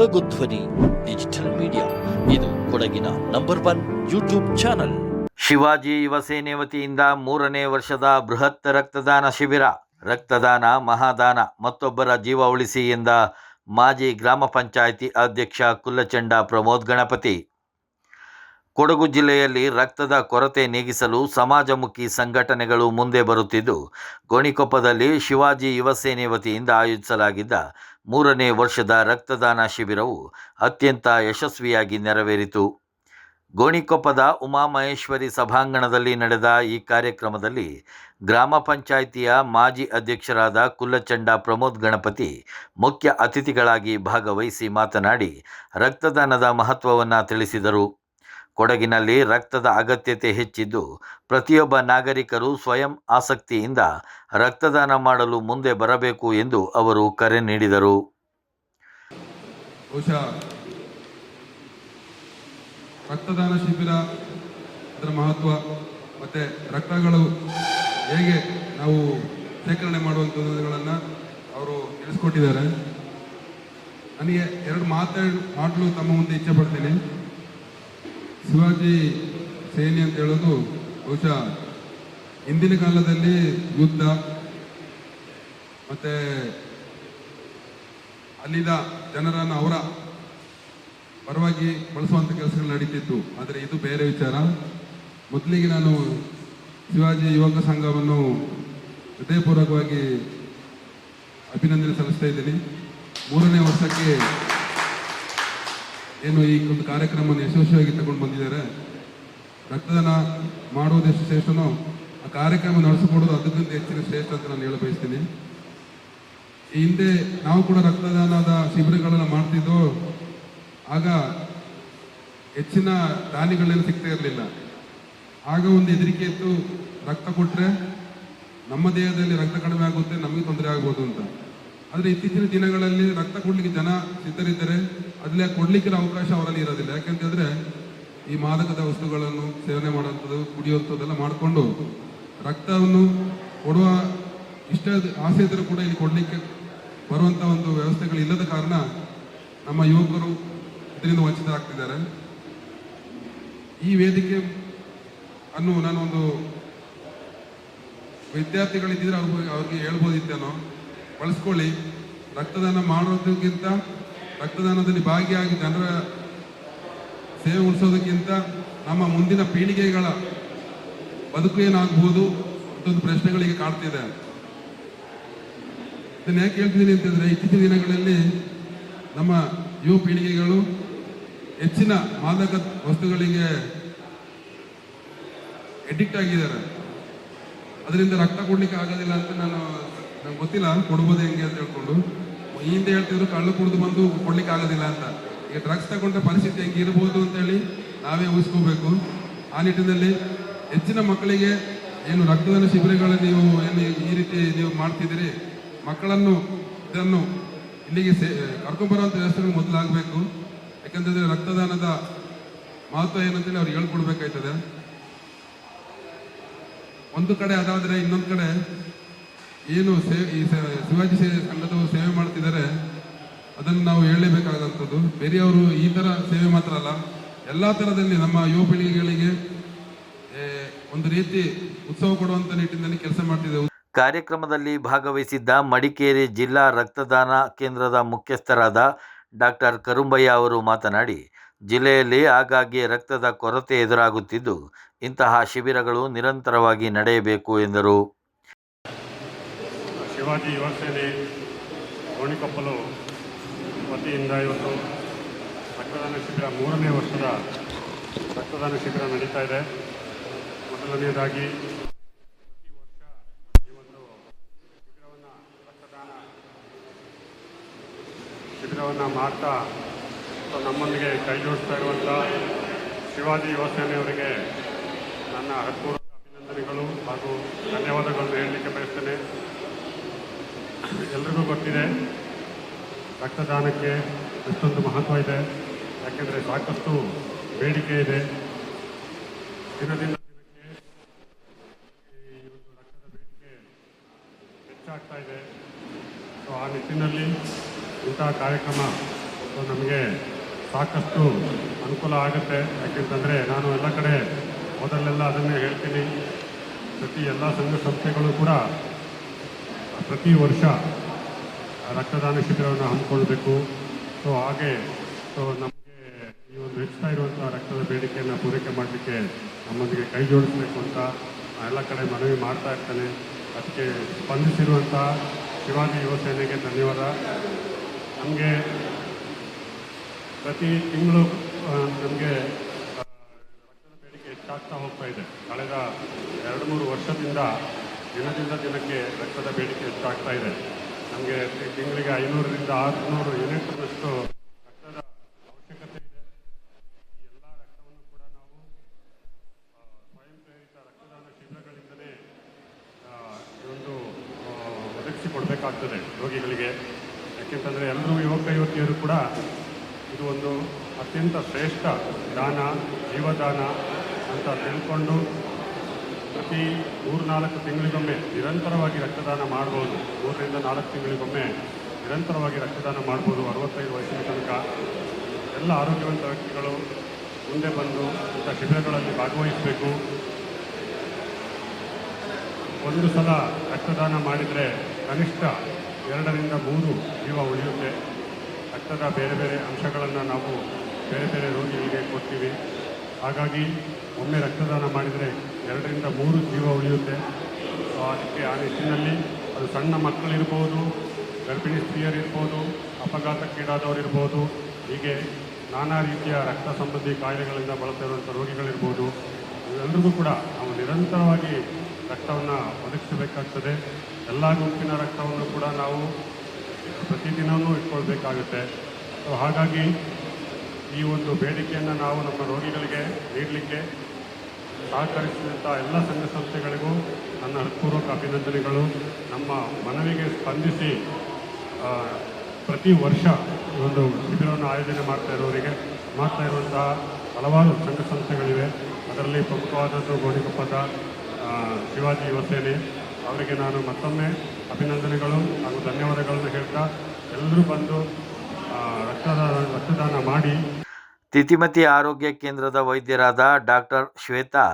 ಕೊಡಗು ಧ್ವನಿ digital media, ಇದು ಕೊಡಗಿನ ನಂಬರ್ 1 ಯೂಟ್ಯೂಬ್ ಚಾನಲ್. ಶಿವಾಜಿ ಯುವ ಸೇನೆ ವತಿಯಿಂದ 3ನೇ ವರ್ಷದ ಬೃಹತ್ ರಕ್ತದಾನ ಶಿಬಿರ. ರಕ್ತದಾನ ಮಹಾದಾನ, ಮತ್ತೊಬ್ಬರ ಜೀವ ಉಳಿಸಿ ಎಂದ ಮಾಜಿ ಗ್ರಾಮ ಪಂಚಾಯಿತಿ ಅಧ್ಯಕ್ಷ ಕುಲ್ಲಚಂಡ ಪ್ರಮೋದ್ ಗಣಪತಿ. ಕೊಡಗು ಜಿಲ್ಲೆಯಲ್ಲಿ ರಕ್ತದ ಕೊರತೆ ನೀಗಿಸಲು ಸಮಾಜಮುಖಿ ಸಂಘಟನೆಗಳು ಮುಂದೆ ಬರುತ್ತಿದ್ದು, ಗೋಣಿಕೊಪ್ಪದಲ್ಲಿ ಶಿವಾಜಿ ಯುವ ಸೇನೆ ವತಿಯಿಂದ ಆಯೋಜಿಸಲಾಗಿದ್ದ 3ನೇ ವರ್ಷದ ರಕ್ತದಾನ ಶಿಬಿರವು ಅತ್ಯಂತ ಯಶಸ್ವಿಯಾಗಿ ನೆರವೇರಿತು. ಗೋಣಿಕೊಪ್ಪದ ಉಮಾಮಹೇಶ್ವರಿ ಸಭಾಂಗಣದಲ್ಲಿ ನಡೆದ ಈ ಕಾರ್ಯಕ್ರಮದಲ್ಲಿ ಗ್ರಾಮ ಪಂಚಾಯಿತಿಯ ಮಾಜಿ ಅಧ್ಯಕ್ಷರಾದ ಕುಲ್ಲಚಂಡ ಪ್ರಮೋದ್ ಗಣಪತಿ ಮುಖ್ಯ ಅತಿಥಿಗಳಾಗಿ ಭಾಗವಹಿಸಿ ಮಾತನಾಡಿ ರಕ್ತದಾನದ ಮಹತ್ವವನ್ನು ತಿಳಿಸಿದರು. ಕೊಡಗಿನಲ್ಲಿ ರಕ್ತದ ಅಗತ್ಯತೆ ಹೆಚ್ಚಿದ್ದು, ಪ್ರತಿಯೊಬ್ಬ ನಾಗರಿಕರು ಸ್ವಯಂ ಆಸಕ್ತಿಯಿಂದ ರಕ್ತದಾನ ಮಾಡಲು ಮುಂದೆ ಬರಬೇಕು ಎಂದು ಅವರು ಕರೆ ನೀಡಿದರು. ರಕ್ತದಾನ ಶಿಬಿರ, ಅದರ ಮಹತ್ವ ಮತ್ತು ರಕ್ತಗಳು ಹೇಗೆ ನಾವು ಶೇಖರಣೆ ಮಾಡುವಂಥದ್ದುಗಳನ್ನು ಅವರು ತಿಳಿಸ್ಕೊಟ್ಟಿದ್ದಾರೆ. ನನಗೆ 2 ಮಾತುಗಳು ತಮ್ಮ ಮುಂದೆ ಇಚ್ಛೆ ಪಡ್ತೀನಿ. ಶಿವಾಜಿ ಸೇನೆ ಅಂತ ಹೇಳೋದು ಬಹುಶಃ ಹಿಂದಿನ ಕಾಲದಲ್ಲಿ ಯುದ್ಧ ಮತ್ತು ಅಲ್ಲಿದ್ದ ಜನರನ್ನು ಅವರ ಪರವಾಗಿ ಬಳಸುವಂಥ ಕೆಲಸಗಳು ನಡೀತಿತ್ತು. ಆದರೆ ಇದು ಬೇರೆ ವಿಚಾರ. ಮೊದಲಿಗೆ ನಾನು ಶಿವಾಜಿ ಯುವಕ ಸಂಘವನ್ನು ಹೃದಯಪೂರ್ವಕವಾಗಿ ಅಭಿನಂದನೆ ಸಲ್ಲಿಸ್ತಾ ಇದ್ದೀನಿ. 3ನೇ ವರ್ಷಕ್ಕೆ ಏನು ಈ ಒಂದು ಕಾರ್ಯಕ್ರಮವನ್ನು ಯಶಸ್ವಿಯಾಗಿ ತಗೊಂಡು ಬಂದಿದ್ದಾರೆ. ರಕ್ತದಾನ ಮಾಡುವುದು ಎಷ್ಟು ಶ್ರೇಷ್ಠನೋ ಆ ಕಾರ್ಯಕ್ರಮ ನಡೆಸಿಕೊಡೋದು ಅದಕ್ಕಿಂತ ಹೆಚ್ಚಿನ ಶ್ರೇಷ್ಠ ಅಂತ ನಾನು ಹೇಳ ಬಯಸ್ತೀನಿ. ಈ ಹಿಂದೆ ನಾವು ಕೂಡ ರಕ್ತದಾನದ ಶಿಬಿರಗಳನ್ನು ಮಾಡ್ತಿದ್ದೋ, ಆಗ ಹೆಚ್ಚಿನ ದಾನಿಗಳೇನು ಸಿಗ್ತಾ ಇರಲಿಲ್ಲ. ಆಗ ಒಂದು ಹೆದರಿಕೆ ಇತ್ತು, ರಕ್ತ ಕೊಟ್ಟರೆ ನಮ್ಮ ದೇಹದಲ್ಲಿ ರಕ್ತ ಕಡಿಮೆ ಆಗುತ್ತೆ, ನಮಗೆ ತೊಂದರೆ ಆಗ್ಬೋದು ಅಂತ. ಆದರೆ ಇತ್ತೀಚಿನ ದಿನಗಳಲ್ಲಿ ರಕ್ತ ಕೊಡಲಿಕ್ಕೆ ಜನ ಸಿದ್ಧರಿದ್ದಾರೆ. ಅದರಲ್ಲಿ ಕೊಡಲಿಕ್ಕೆ ಅವಕಾಶ ಅವರಲ್ಲಿ ಇರೋದಿಲ್ಲ. ಯಾಕೆಂತಂದರೆ ಈ ಮಾದಕದ ವಸ್ತುಗಳನ್ನು ಸೇವನೆ ಮಾಡುವಂಥದ್ದು, ಕುಡಿಯುವಂಥದ್ದೆಲ್ಲ ಮಾಡಿಕೊಂಡು ರಕ್ತವನ್ನು ಕೊಡುವ ಆಸೆ ಇದ್ದರೂ ಕೂಡ ಇಲ್ಲಿ ಕೊಡಲಿಕ್ಕೆ ಬರುವಂಥ ಒಂದು ವ್ಯವಸ್ಥೆಗಳು ಇಲ್ಲದ ಕಾರಣ ನಮ್ಮ ಯುವಕರು ಇದರಿಂದ ವಂಚಿತರಾಗ್ತಿದ್ದಾರೆ. ಈ ವೇದಿಕೆ ಅನ್ನು ನಾನೊಂದು ವಿದ್ಯಾರ್ಥಿಗಳಿದ್ದರೆ ಅವ್ರಿಗೆ ಹೇಳ್ಬೋದಿತ್ತೇನೋ, ಬಳಸ್ಕೊಳ್ಳಿ. ರಕ್ತದಾನ ಮಾಡೋದಕ್ಕಿಂತ, ರಕ್ತದಾನದಲ್ಲಿ ಭಾಗಿಯಾಗಿ ಜನರ ಸೇವೆ ಉಳಿಸೋದಕ್ಕಿಂತ ನಮ್ಮ ಮುಂದಿನ ಪೀಳಿಗೆಗಳ ಬದುಕು ಏನಾಗ್ಬೋದು ಅಂತೊಂದು ಪ್ರಶ್ನೆಗಳಿಗೆ ಕಾಡ್ತಿದೆ. ಇದನ್ನ ಯಾಕೆ ಹೇಳ್ತಿದ್ದೀನಿ ಅಂತಂದರೆ, ಇತ್ತೀಚಿನ ದಿನಗಳಲ್ಲಿ ನಮ್ಮ ಯುವ ಪೀಳಿಗೆಗಳು ಹೆಚ್ಚಿನ ಮಾದಕ ವಸ್ತುಗಳಿಗೆ ಅಡಿಕ್ಟ್ ಆಗಿದ್ದಾರೆ. ಅದರಿಂದ ರಕ್ತ ಕೊಡ್ಲಿಕ್ಕೆ ಆಗೋದಿಲ್ಲ ಅಂತ ನಂಗೆ ಗೊತ್ತಿಲ್ಲ, ಕೊಡ್ಬೋದು ಹೆಂಗೆ ಅಂತ ಹೇಳ್ಕೊಂಡು ಈ ಹಿಂದೆ ಹೇಳ್ತಿದ್ರು ಕಳ್ಳು ಕುಡಿದು ಬಂದು ಕೊಡ್ಲಿಕ್ಕೆ ಆಗೋದಿಲ್ಲ ಅಂತ. ಈಗ ಡ್ರಗ್ಸ್ ತಗೊಂಡ್ರೆ ಪರಿಸ್ಥಿತಿ ಹೆಂಗಿರ್ಬೋದು ಅಂತೇಳಿ ನಾವೇ ಊಹಿಸ್ಕೋಬೇಕು. ಆ ನಿಟ್ಟಿನಲ್ಲಿ ಹೆಚ್ಚಿನ ಮಕ್ಕಳಿಗೆ ಏನು ರಕ್ತದಾನ ಶಿಬಿರಗಳು ನೀವು ಏನು ಈ ರೀತಿ ನೀವು ಮಾಡ್ತಿದ್ದೀರಿ, ಮಕ್ಕಳನ್ನು ಇದನ್ನು ಇಲ್ಲಿಗೆ ಕರ್ಕೊಂಡ್ಬರುವಂಥ ವ್ಯವಸ್ಥೆಗಳು ಮೊದಲಾಗಬೇಕು. ಯಾಕಂತಂದರೆ ರಕ್ತದಾನದ ಮಹತ್ವ ಏನಂತೇಳಿ ಅವ್ರಿಗೆ ಹೇಳ್ಕೊಡ್ಬೇಕಾಯ್ತದೆ. ಒಂದು ಕಡೆ ಅದಾದರೆ ಇನ್ನೊಂದು ಕಡೆ ಏನು ಈ ಶಿವಾಜಿ ಸಂಘದವರು ಸೇವೆ ಮಾಡ್ತಿದ್ದಾರೆ ಅದನ್ನು ನಾವು ಹೇಳಲೇಬೇಕಾದಂಥದ್ದು. ಬೇರೆಯವರು ಈ ಥರ ಸೇವೆ ಮಾತ್ರ ಅಲ್ಲ, ಎಲ್ಲ ಥರದಲ್ಲಿ ನಮ್ಮ ಯುವ ಪೀಳಿಗೆಗಳಿಗೆ ಒಂದು ರೀತಿ ಉತ್ಸವ ಕೊಡುವಂಥ ನಿಟ್ಟಿನಲ್ಲಿ ಕೆಲಸ ಮಾಡ್ತಿದ್ದೆವು. ಕಾರ್ಯಕ್ರಮದಲ್ಲಿ ಭಾಗವಹಿಸಿದ್ದ ಮಡಿಕೇರಿ ಜಿಲ್ಲಾ ರಕ್ತದಾನ ಕೇಂದ್ರದ ಮುಖ್ಯಸ್ಥರಾದ ಡಾಕ್ಟರ್ ಕರುಂಬಯ್ಯ ಅವರು ಮಾತನಾಡಿ, ಜಿಲ್ಲೆಯಲ್ಲಿ ಆಗಾಗ್ಗೆ ರಕ್ತದ ಕೊರತೆ ಎದುರಾಗುತ್ತಿದ್ದು, ಇಂತಹ ಶಿಬಿರಗಳು ನಿರಂತರವಾಗಿ ನಡೆಯಬೇಕು ಎಂದರು. ಶಿವಾಜಿ ಯುವ ಸೇನೆ ಗೋಣಿಕೊಪ್ಪಲು ವತಿಯಿಂದ ಇವತ್ತು ರಕ್ತದಾನ ಶಿಬಿರ 3ನೇ ವರ್ಷದ ರಕ್ತದಾನ ಶಿಬಿರ ನಡೀತಾ ಇದೆ. ಮೊದಲನೆಯದಾಗಿ ಪ್ರತಿ ವರ್ಷ ಈ ಒಂದು ಶಿಬಿರವನ್ನು ಮಾಡ್ತಾ ನಮ್ಮೊಂದಿಗೆ ಕೈ ಜೋಡಿಸ್ತಾ ಇರುವಂಥ ಶಿವಾಜಿ ಯುವ ಸೇನೆಯವರಿಗೆ ನನ್ನ ಹೃತ್ಪೂರ್ವಕ ಅಭಿನಂದನೆಗಳು ಹಾಗೂ ಧನ್ಯವಾದಗಳನ್ನು ಹೇಳಲಿಕ್ಕೆ ಬಯಸ್ತೇನೆ. ಎಲ್ರಿಗೂ ಗೊತ್ತಿದೆ ರಕ್ತದಾನಕ್ಕೆ ಎಷ್ಟೊಂದು ಮಹತ್ವ ಇದೆ. ಯಾಕೆಂದರೆ ಸಾಕಷ್ಟು ಬೇಡಿಕೆ ಇದೆ. ದಿನದಿಂದ ದಿನಕ್ಕೆ ಈ ಒಂದು ರಕ್ತದ ಬೇಡಿಕೆ ಹೆಚ್ಚಾಗ್ತಾ ಇದೆ. ಸೊ ಆ ನಿಟ್ಟಿನಲ್ಲಿ ಇಂತಹ ಕಾರ್ಯಕ್ರಮ ಸೊ ನಮಗೆ ಸಾಕಷ್ಟು ಅನುಕೂಲ ಆಗುತ್ತೆ. ಯಾಕೆಂತಂದರೆ ನಾನು ಎಲ್ಲ ಕಡೆ ಮೊದಲೆಲ್ಲ ಅದನ್ನೇ ಹೇಳ್ತೀನಿ, ಪ್ರತಿ ಎಲ್ಲ ಸಂಘ ಸಂಸ್ಥೆಗಳು ಕೂಡ ಪ್ರತಿ ವರ್ಷ ರಕ್ತದಾನ ಶಿಬಿರವನ್ನು ಹಮ್ಮಿಕೊಳ್ಬೇಕು. ಸೊ ಹಾಗೆ ಸೊ ನಮಗೆ ಈ ಒಂದು ಹೆಚ್ಚುತ್ತಾ ಇರುವಂಥ ರಕ್ತದ ಬೇಡಿಕೆಯನ್ನು ಪೂರೈಕೆ ಮಾಡಲಿಕ್ಕೆ ನಮ್ಮೊಂದಿಗೆ ಕೈ ಜೋಡಿಸಬೇಕು ಅಂತ ಎಲ್ಲ ಕಡೆ ಮನವಿ ಮಾಡ್ತಾ ಇರ್ತೇನೆ. ಅದಕ್ಕೆ ಸ್ಪಂದಿಸಿರುವಂಥ ಶಿವಾಜಿ ಯುವ ಸೇನೆಗೆ ಧನ್ಯವಾದ. ನಮಗೆ ಪ್ರತಿ ತಿಂಗಳು ನಮಗೆ ರಕ್ತದ ಬೇಡಿಕೆ ಹೆಚ್ಚಾಗ್ತಾ ಹೋಗ್ತಾ ಇದೆ. ಕಳೆದ 2-3 ವರ್ಷದಿಂದ ದಿನದಿಂದ ದಿನಕ್ಕೆ ರಕ್ತದ ಬೇಡಿಕೆ ಹೆಚ್ಚಾಗ್ತಾ ಇದೆ. ನಮಗೆ ತಿಂಗಳಿಗೆ 500ರಿಂದ 600 ಯೂನಿಟ್ನಷ್ಟು ರಕ್ತದ ಅವಶ್ಯಕತೆ ಇದೆ. ಈ ಎಲ್ಲ ರಕ್ತವನ್ನು ಕೂಡ ನಾವು ಸ್ವಯಂ ಪ್ರೇರಿತ ರಕ್ತದಾನ ಶಿಬಿರಗಳಿಂದಲೇ ಒಂದು ಒದಗಿಸಿಕೊಡ್ಬೇಕಾಗ್ತದೆ ರೋಗಿಗಳಿಗೆ. ಯಾಕೆಂತಂದರೆ ಎಲ್ಲರೂ ಯುವತಿಯರು ಕೂಡ ಇದು ಒಂದು ಅತ್ಯಂತ ಶ್ರೇಷ್ಠ ದಾನ, ಜೀವದಾನ ಅಂತ ತಿಳ್ಕೊಂಡು ಪ್ರತಿ 3-4 ತಿಂಗಳಿಗೊಮ್ಮೆ ನಿರಂತರವಾಗಿ ರಕ್ತದಾನ ಮಾಡ್ಬೋದು. 3ರಿಂದ 4 ತಿಂಗಳಿಗೊಮ್ಮೆ ನಿರಂತರವಾಗಿ ರಕ್ತದಾನ ಮಾಡ್ಬೋದು. 65 ವಯಸ್ಸಿನ ತನಕ ಎಲ್ಲ ಆರೋಗ್ಯವಂತ ವ್ಯಕ್ತಿಗಳು ಮುಂದೆ ಬಂದು ಇಂಥ ಶಿಬಿರಗಳಲ್ಲಿ ಭಾಗವಹಿಸಬೇಕು. ಒಂದು ಸಲ ರಕ್ತದಾನ ಮಾಡಿದರೆ ಕನಿಷ್ಠ 2ರಿಂದ 3 ಜೀವ ಉಳಿಯುತ್ತೆ. ರಕ್ತದ ಬೇರೆ ಬೇರೆ ಅಂಶಗಳನ್ನು ನಾವು ಬೇರೆ ಬೇರೆ ರೋಗಿಗಳಿಗೆ ಕೊಡ್ತೀವಿ. ಹಾಗಾಗಿ ಒಮ್ಮೆ ರಕ್ತದಾನ ಮಾಡಿದರೆ 2ರಿಂದ 3 ಜೀವ ಉಳಿಯುತ್ತೆ. ಅದಕ್ಕೆ ಆ ನಿಟ್ಟಿನಲ್ಲಿ ಅದು ಸಣ್ಣ ಮಕ್ಕಳಿರ್ಬೋದು, ಗರ್ಭಿಣಿ ಸ್ತ್ರೀಯರಿರ್ಬೋದು, ಅಪಘಾತಕ್ಕೀಡಾದವರಿರ್ಬೋದು, ಹೀಗೆ ನಾನಾ ರೀತಿಯ ರಕ್ತ ಸಂಬಂಧಿ ಕಾಯಿಲೆಗಳಿಂದ ಬಳಲ್ತಿರುವಂಥ ರೋಗಿಗಳಿರ್ಬೋದು, ಇವೆಲ್ಲರಿಗೂ ಕೂಡ ನಾವು ನಿರಂತರವಾಗಿ ರಕ್ತವನ್ನು ಒದಗಿಸಬೇಕಾಗ್ತದೆ. ಎಲ್ಲ ಗುಂಪಿನ ರಕ್ತವನ್ನು ಕೂಡ ನಾವು ಪ್ರತಿದಿನವೂ ಇಟ್ಕೊಳ್ಬೇಕಾಗುತ್ತೆ. ಸೊ ಹಾಗಾಗಿ ಈ ಒಂದು ಬೇಡಿಕೆಯನ್ನು ನಾವು ನಮ್ಮ ರೋಗಿಗಳಿಗೆ ನೀಡಲಿಕ್ಕೆ ಸಹಕರಿಸಿದಂಥ ಎಲ್ಲ ಸಂಘ ಸಂಸ್ಥೆಗಳಿಗೂ ನನ್ನ ಹೃತ್ಪೂರ್ವಕ ಅಭಿನಂದನೆಗಳು. ನಮ್ಮ ಮನವಿಗೆ ಸ್ಪಂದಿಸಿ ಪ್ರತಿ ವರ್ಷ ಈ ಒಂದು ಶಿಬಿರವನ್ನು ಆಯೋಜನೆ ಮಾಡ್ತಾ ಇರುವಂತಹ ಹಲವಾರು ಸಂಘ ಸಂಸ್ಥೆಗಳಿವೆ. ಅದರಲ್ಲಿ ಪ್ರಮುಖವಾದದ್ದು ಗೋಣಿಕೊಪ್ಪದ ಶಿವಾಜಿ ಯುವ ಸೇನೆ. ಅವರಿಗೆ ನಾನು ಮತ್ತೊಮ್ಮೆ ಅಭಿನಂದನೆಗಳು ಹಾಗೂ ಧನ್ಯವಾದಗಳನ್ನು ಹೇಳ್ತಾ ಎಲ್ಲರೂ ಬಂದು ರಕ್ತದಾನ ಮಾಡಿ. ತಿತಿಮತಿ ಆರೋಗ್ಯ ಕೇಂದ್ರದ ವೈದ್ಯರಾದ ಡಾಕ್ಟರ್ ಶ್ವೇತಾ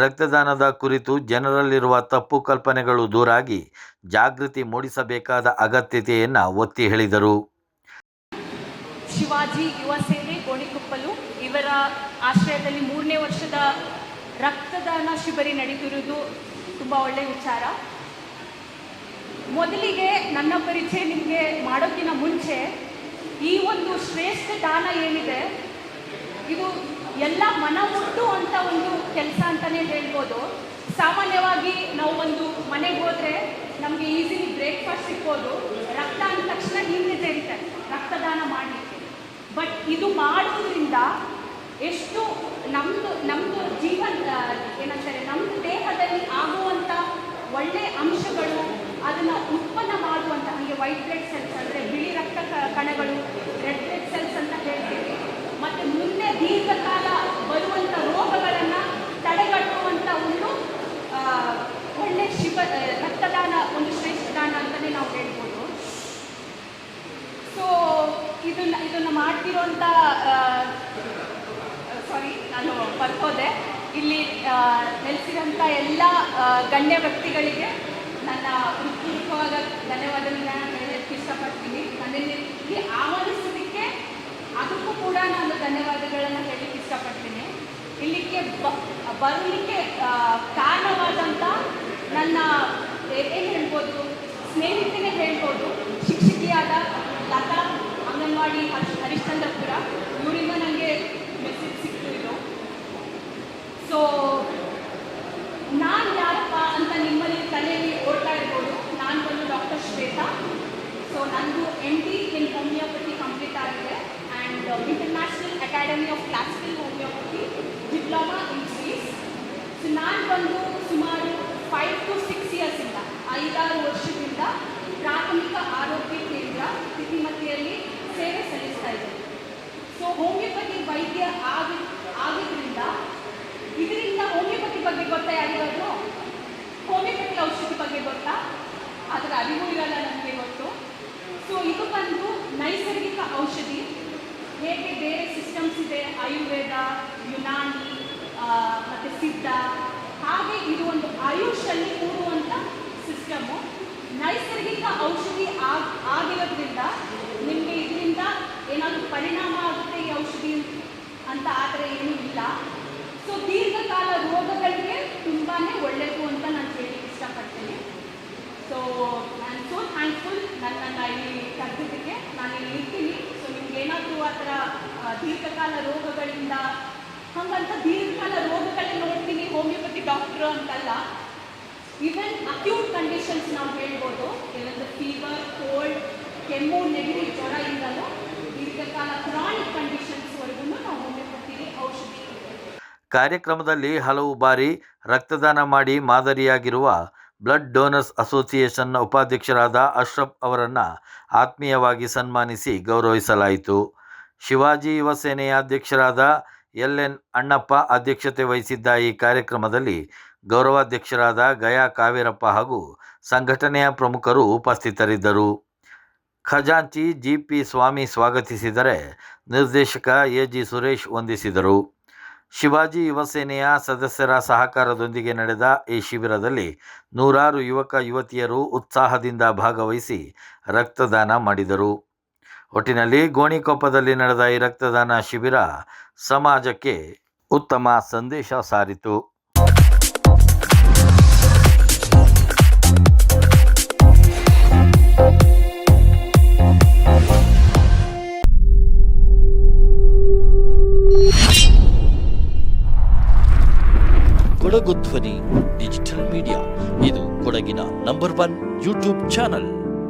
ರಕ್ತದಾನದ ಕುರಿತು ಜನರಲ್ಲಿರುವ ತಪ್ಪು ಕಲ್ಪನೆಗಳು ದೂರಾಗಿ ಜಾಗೃತಿ ಮೂಡಿಸಬೇಕಾದ ಅಗತ್ಯತೆಯನ್ನು ಒತ್ತಿ ಹೇಳಿದರು. ಶಿವಾಜಿ ಯುವ ಸೇನೆ ಗೋಣಿಕೊಪ್ಪಲು ಇವರ ಆಶ್ರಯದಲ್ಲಿ 3ನೇ ವರ್ಷದ ರಕ್ತದಾನ ಶಿಬಿರ ನಡೀತಿರುವುದು ತುಂಬ ಒಳ್ಳೆಯ ವಿಚಾರ. ಮೊದಲಿಗೆ ನನ್ನ ಪರಿಚಯ ನಿಮಗೆ ಮಾಡೋಕ್ಕಿಂತ ಮುಂಚೆ ಈ ಒಂದು ಶ್ರೇಷ್ಠ ದಾನ ಏನಿದೆ ಇದು ಎಲ್ಲ ಮನಮುಟ್ಟು ಅಂತ ಒಂದು ಕೆಲಸ ಅಂತಲೇ ಹೇಳ್ಬೋದು. ಸಾಮಾನ್ಯವಾಗಿ ನಾವು ಒಂದು ಮನೆಗೆ ಹೋದರೆ ನಮಗೆ ಈಸಿಲಿ ಬ್ರೇಕ್ಫಾಸ್ಟ್ ಸಿಗ್ಬೋದು, ರಕ್ತ ಅಂದ ತಕ್ಷಣ ಹಿಂದೆ ಇರುತ್ತೆ ರಕ್ತದಾನ ಮಾಡಲಿಕ್ಕೆ. ಬಟ್ ಇದು ಮಾಡೋದ್ರಿಂದ ಎಷ್ಟು ನಮ್ಮದು ಜೀವನ ಏನಂತಾರೆ ನಮ್ಮದು ದೇಹದಲ್ಲಿ ಆಗುವಂಥ ಒಳ್ಳೆಯ ಅಂಶಗಳು ಅದನ್ನು ಉತ್ಪನ್ನ ಮಾಡುವಂಥ ಹಾಗೆ ವೈಟ್ ಬ್ಲಡ್ ಸೆಲ್ಸ್ ಅಂದರೆ ಬಿಳಿ ರಕ್ತ ಕಣಗಳು, ರೆಡ್ ಬ್ಲಡ್ ಸೆಲ್ಸ್ ಅಂತ ಹೇಳ್ತೀವಿ. ಮತ್ತು ಮುಂದೆ ದೀರ್ಘಕಾಲ ಬರುವಂಥ ರೋಗಗಳನ್ನು ತಡೆಗಟ್ಟುವಂಥ ಒಂದು ಒಳ್ಳೆ ರಕ್ತದಾನ ಒಂದು ಶ್ರೇಷ್ಠ ದಾನ ಅಂತಲೇ ನಾವು ಹೇಳ್ಬೋದು. ಸೊ ಇದನ್ನು ಮಾಡ್ತಿರೋಂಥ ನಾನು ಬರ್ಕೋದೆ ಇಲ್ಲಿ ನೆಲೆಸಿರೋಂಥ ಎಲ್ಲ ಗಣ್ಯ ವ್ಯಕ್ತಿಗಳಿಗೆ ನನ್ನ ಹೃತ್ಪೂರ್ವಕವಾದ ಧನ್ಯವಾದಗಳನ್ನ ಹೇಳೋಕ್ಕೆ ಇಷ್ಟಪಡ್ತೀನಿ. ನನ್ನನ್ನು ಇಲ್ಲಿ ಆಹ್ವಾನಿಸೋದಕ್ಕೆ ಅದಕ್ಕೂ ಕೂಡ ನಾನು ಧನ್ಯವಾದಗಳನ್ನು ಹೇಳಲಿಕ್ಕೆ ಇಷ್ಟಪಡ್ತೀನಿ. ಇಲ್ಲಿಗೆ ಬರಲಿಕ್ಕೆ ಕಾರಣವಾದಂಥ ನನ್ನ ಏನು ಹೇಳ್ಬೋದು ಸ್ನೇಹಿತನೇ ಹೇಳ್ಬೋದು, ಶಿಕ್ಷಕಿಯಾದ ಲತಾ ಅಂಗನವಾಡಿ ಹರಿಶ್ಚಂದ್ರಪುರ, ಇವರಿಂದ ನನಗೆ ಮೆಸೇಜ್ ಸಿಕ್ತು ಇದು. ಸೊ ನಾನು ಯಾರಪ್ಪ ಅಂತ ನಿಮ್ಮಲ್ಲಿ ತಲೆಯಲ್ಲಿ ಓಡ್ತಾ ಇರ್ಬೋದು. ನಾನು ಬಂದು ಡಾಕ್ಟರ್ ಶ್ವೇತಾ. ಸೊ ನಂದು MD ಇನ್ ಹೋಮಿಯೋಪತಿ ಕಂಪ್ಲೀಟ್ ಆಗಿದೆ and international academy of classical homeopathy diploma in Swiss. So ನಾನು ಬಂದು ಸುಮಾರು 5 to 6 ಇಯರ್ಸಿಂದ 5-6 ವರ್ಷದಿಂದ ಪ್ರಾಥಮಿಕ ಆರೋಗ್ಯ ಕೇಂದ್ರ ತಿತಿಮತಿಯಲ್ಲಿ ಸೇವೆ ಸಲ್ಲಿಸ್ತಾ ಇದ್ದೇನೆ. ಸೊ ಹೋಮಿಯೋಪತಿ ವೈದ್ಯ ಆಗಿದ್ದರಿಂದ ಇದರಿಂದ ಹೋಮಿಯೋಪತಿ ಬಗ್ಗೆ ಗೊತ್ತಾ ಯಾರಿಗಾದ್ರು? ಹೋಮಿಯೋಪತಿ ಔಷಧಿ ಬಗ್ಗೆ ಗೊತ್ತಾ? ಅದರ ಅರಿವು ಇರಲ್ಲ ನಮಗೆ ಗೊತ್ತು. ಸೊ ಇದು ಬಂದು ನೈಸರ್ಗಿಕ ಔಷಧಿ. ಹೇಗೆ ಬೇರೆ ಸಿಸ್ಟಮ್ಸ್ ಇದೆ, ಆಯುರ್ವೇದ, ಯುನಾನಿ ಮತ್ತು ಸಿದ್ಧ, ಹಾಗೆ ಇದು ಒಂದು ಆಯುಷಲ್ಲಿ ಕೂಡುವಂಥ ಸಿಸ್ಟಮು. ನೈಸರ್ಗಿಕ ಔಷಧಿ ಆಗಿರೋದ್ರಿಂದ ನಿಮಗೆ ಇದರಿಂದ ಏನಾದರೂ ಪರಿಣಾಮ ಆಗುತ್ತೆ ಈ ಔಷಧಿ ಅಂತ ಆದರೆ ಏನೂ ಇಲ್ಲ. ಸೊ ದೀರ್ಘಕಾಲ ರೋಗಗಳಿಗೆ ತುಂಬಾ ಒಳ್ಳೆಯದು ಅಂತ ನಾನು ಹೇಳಲಿಕ್ಕೆ ಇಷ್ಟಪಡ್ತೀನಿ. So I am so thankful ನನ್ನನ್ನು ಇಲ್ಲಿ ಕರೆದಿದ್ದಕ್ಕೆ. ನಾನು ಇಲ್ಲಿ ಇರ್ತೀನಿ. ಸೊ ನಿಮ್ಗೆ ಏನಾದರೂ ಆ ಥರ ದೀರ್ಘಕಾಲ ರೋಗಗಳಿಂದ ಹಾಗಂತ ದೀರ್ಘಕಾಲ ರೋಗಗಳನ್ನ ನೋಡ್ತೀನಿ ಹೋಮಿಯೋಪತಿ ಡಾಕ್ಟ್ರು ಅಂತಲ್ಲ, ಈವನ್ ಅಕ್ಯೂಟ್ ಕಂಡೀಷನ್ಸ್ ನಾವು ಹೇಳ್ಬೋದು. ಕೆಲವೊಂದು ಫೀವರ್, ಕೋಲ್ಡ್, ಕೆಮ್ಮು, ನೆಗಡಿ, ಜ್ವರದಿಂದಲೂ ದೀರ್ಘಕಾಲ ಕ್ರಾನಿಕ್ ಕಂಡೀಷನ್ಸ್ವರೆಗೂ ನಾವು ಹೋಮಿಯೋಪತಿಲಿ ಔಷಧಿ. ಕಾರ್ಯಕ್ರಮದಲ್ಲಿ ಹಲವು ಬಾರಿ ರಕ್ತದಾನ ಮಾಡಿ ಮಾದರಿಯಾಗಿರುವ ಬ್ಲಡ್ ಡೋನರ್ಸ್ ಅಸೋಸಿಯೇಷನ್ನ ಉಪಾಧ್ಯಕ್ಷರಾದ ಅಶ್ರಫ್ ಅವರನ್ನು ಆತ್ಮೀಯವಾಗಿ ಸನ್ಮಾನಿಸಿ ಗೌರವಿಸಲಾಯಿತು. ಶಿವಾಜಿ ಯುವ ಸೇನೆಯ ಅಧ್ಯಕ್ಷರಾದ LN ಅಣ್ಣಪ್ಪ ಅಧ್ಯಕ್ಷತೆ ವಹಿಸಿದ್ದ ಈ ಕಾರ್ಯಕ್ರಮದಲ್ಲಿ ಗೌರವಾಧ್ಯಕ್ಷರಾದ ಗಯಾ ಕಾವೇರಪ್ಪ ಹಾಗೂ ಸಂಘಟನೆಯ ಪ್ರಮುಖರು ಉಪಸ್ಥಿತರಿದ್ದರು. ಖಜಾಂಚಿ GP ಸ್ವಾಮಿ ಸ್ವಾಗತಿಸಿದರೆ ನಿರ್ದೇಶಕ AG ಸುರೇಶ್ ವಂದಿಸಿದರು. ಶಿವಾಜಿ ಯುವ ಸೇನೆಯ ಸದಸ್ಯರ ಸಹಕಾರದೊಂದಿಗೆ ನಡೆದ ಈ ಶಿಬಿರದಲ್ಲಿ ನೂರಾರು ಯುವಕ ಯುವತಿಯರು ಉತ್ಸಾಹದಿಂದ ಭಾಗವಹಿಸಿ ರಕ್ತದಾನ ಮಾಡಿದರು. ಒಟ್ಟಿನಲ್ಲಿ ಗೋಣಿಕೊಪ್ಪದಲ್ಲಿ ನಡೆದ ಈ ರಕ್ತದಾನ ಶಿಬಿರ ಸಮಾಜಕ್ಕೆ ಉತ್ತಮ ಸಂದೇಶ ಸಾರಿತು. ಕೊಡಗು ಧ್ವನಿ ಡಿಜಿಟಲ್ ಮೀಡಿಯಾ, ಇದು ಕೊಡಗಿನ ನಂಬರ್ 1 ಯೂಟ್ಯೂಬ್ ಚಾನಲ್.